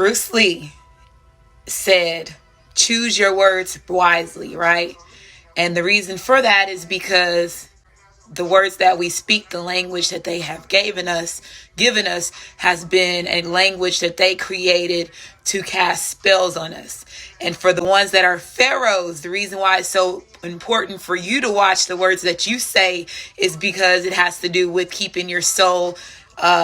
Bruce Lee said, choose your words wisely, right? And the reason for that is because the words that we speak, the language that they have given us has been a language that they created to cast spells on us. And for the ones that are pharaohs, the reason why it's so important for you to watch the words that you say is because it has to do with keeping your soul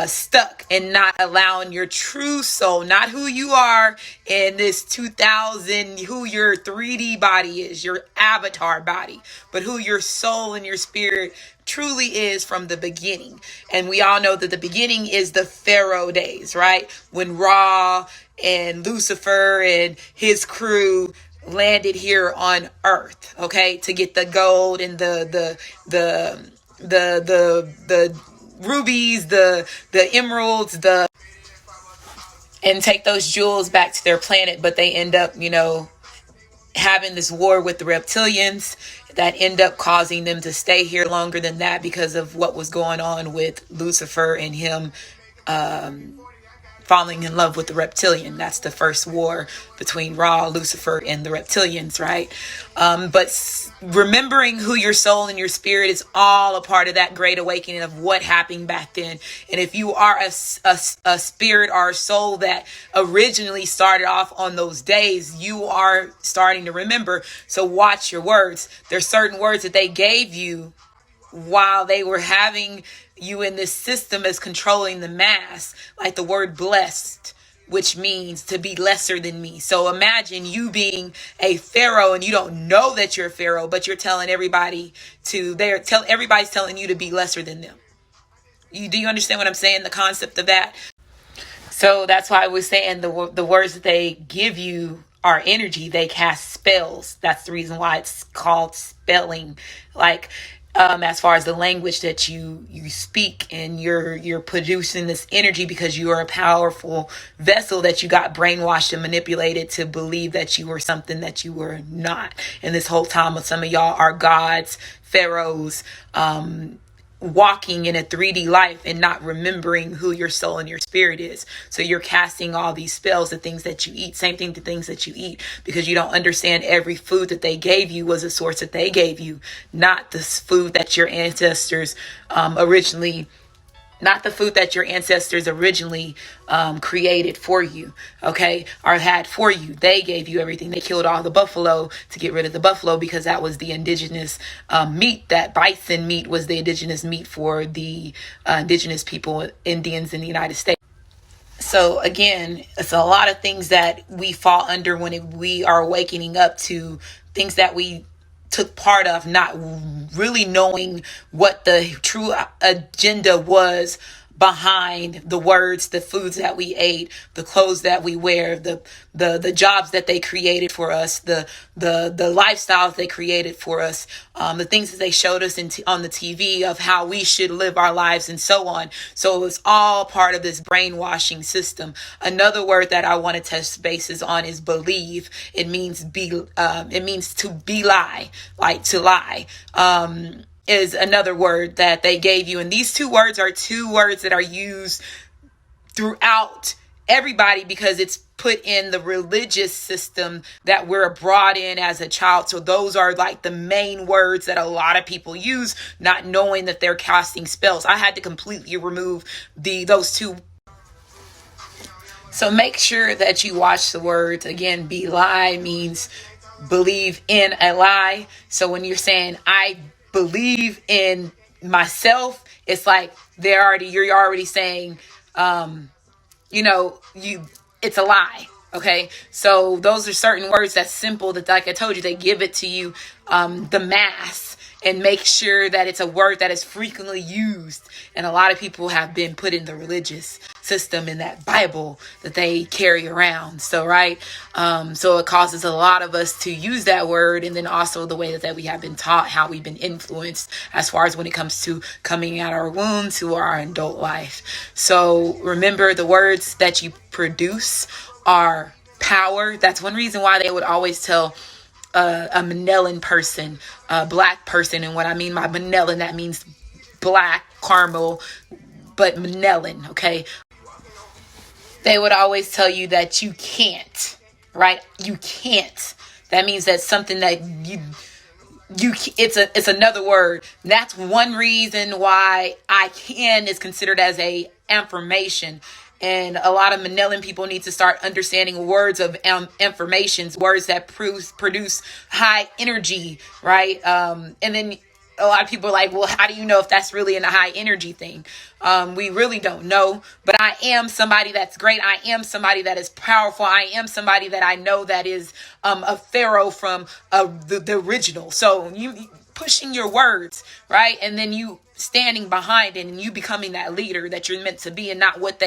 stuck and not allowing your true soul, not who you are in this 2000, who your 3D body is, your avatar body, but who your soul and your spirit truly is from the beginning. And we all know that the beginning is the Pharaoh days, right? When Ra and Lucifer and his crew landed here on earth, okay, to get the gold and the rubies, the emeralds, and take those jewels back to their planet. But they end up, having this war with the reptilians that end up causing them to stay here longer than that because of what was going on with Lucifer and him falling in love with the reptilian. That's the first war between Ra, Lucifer, and the reptilians, right? But remembering who your soul and your spirit is all a part of that great awakening of what happened back then. And if you are a spirit or a soul that originally started off on those days, you are starting to remember. So watch your words. There's certain words that they gave you while they were having you in this system as controlling the mass, like the word blessed, which means to be lesser than me. So imagine you being a pharaoh and you don't know that you're a pharaoh, but you're telling everybody everybody's telling you to be lesser than them. Do you understand what I'm saying? The concept of that. So that's why I was saying the words that they give you are energy. They cast spells. That's the reason why it's called spelling. Like, as far as the language that you speak, and you're producing this energy because you are a powerful vessel that you got brainwashed and manipulated to believe that you were something that you were not. And this whole time, some of y'all are gods, pharaohs, walking in a 3D life and not remembering who your soul and your spirit is. So you're casting all these spells, the things that you eat, same thing, the things that you eat, because you don't understand every food that they gave you was a source that they gave you, not the food that your ancestors originally created for you, okay, or had for you. They gave you everything. They killed all the buffalo to get rid of the buffalo because that was the indigenous meat. That bison meat was the indigenous meat for the indigenous people, Indians in the United States. So again, it's a lot of things that we fall under when we are awakening up to things that we took part of, not really knowing what the true agenda was behind the words, the foods that we ate, the clothes that we wear, the jobs that they created for us, the lifestyles they created for us, the things that they showed us on the TV of how we should live our lives and so on. So it's all part of this brainwashing system. Another word that I want to touch bases on is believe. It means to belie, like to lie. Is another word that they gave you. And these two words are two words that are used throughout everybody because it's put in the religious system that we're brought in as a child. So those are like the main words that a lot of people use, not knowing that they're casting spells. I had to completely remove those two. So make sure that you watch the words. Again, belie means believe in a lie. So when you're saying, I believe in myself, it's like you're already saying, it's a lie. Okay. So those are certain words that's simple that, like I told you, they give it to you, the mass, and make sure that it's a word that is frequently used. And a lot of people have been put in the religious system in that Bible that they carry around. So, right. So it causes a lot of us to use that word. And then also the way that we have been taught, how we've been influenced as far as when it comes to coming out our womb to our adult life. So remember, the words that you produce are power. That's one reason why they would always tell a Manellan person, a black person. And what I mean by Manellan, that means black, caramel, but Manellan, okay? They would always tell you that you can't, right? You can't. That means that's something that it's another word. That's one reason why I can is considered as a affirmation. And a lot of Manilian people need to start understanding words of affirmations, words that produce high energy, right? And then a lot of people are like, well, how do you know if that's really in a high energy thing? We really don't know. But I am somebody that's great. I am somebody that is powerful. I am somebody that I know that is a pharaoh from the original. So you pushing your words, right? And then you standing behind it and you becoming that leader that you're meant to be, and not what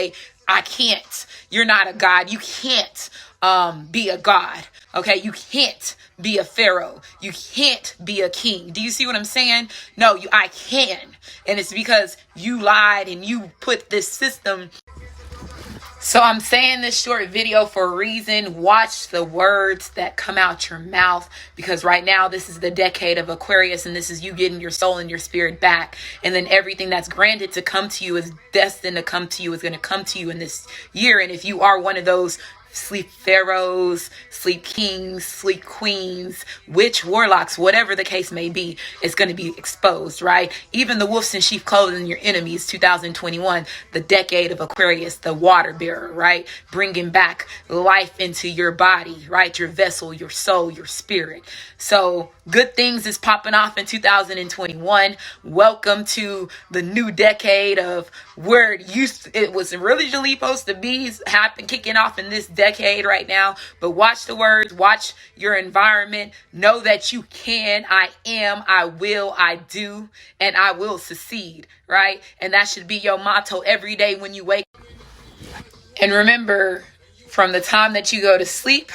I can't. You're not a god. You can't be a god. Okay, you can't be a pharaoh. You can't be a king. Do you see what I'm saying? No, I can. And it's because you lied and you put this system. So I'm saying this short video for a reason. Watch the words that come out your mouth, because right now this is the decade of Aquarius, and this is you getting your soul and your spirit back. And then everything that's granted to come to you is destined to come to you, is going to come to you in this year. And if you are one of those sleep pharaohs, sleep kings, sleep queens, witch, warlocks, whatever the case may be, it's going to be exposed, right? Even the wolves in sheep clothing, your enemies, 2021, the decade of Aquarius, the water bearer, right? Bringing back life into your body, right? Your vessel, your soul, your spirit. So good things is popping off in 2021. Welcome to the new decade of where it was originally supposed to be kicking off in this decade right now. But watch the words, watch your environment, know that you can. I am, I will, I do, and I will succeed, right? And that should be your motto every day when you wake. And remember, from the time that you go to sleep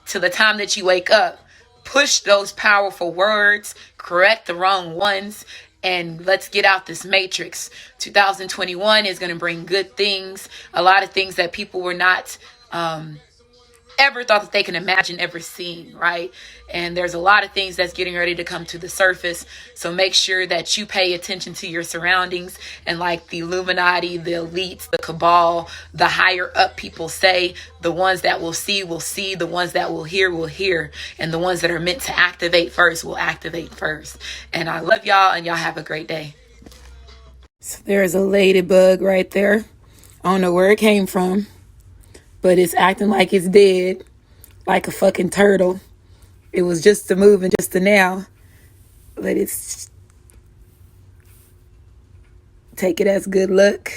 to the time that you wake up, push those powerful words, correct the wrong ones, and let's get out this matrix. 2021 is going to bring good things, a lot of things that people were not ever thought that they can imagine ever seeing, right? And there's a lot of things that's getting ready to come to the surface. So make sure that you pay attention to your surroundings. And like the Illuminati, the elites, the cabal, the higher up people say, the ones that will see, the ones that will hear, and the ones that are meant to activate first will activate first. And I love y'all, and y'all have a great day. So there's a ladybug right there. I don't know where it came from, but it's acting like it's dead, like a fucking turtle. It was just a moving just a now. Let it take it as good luck.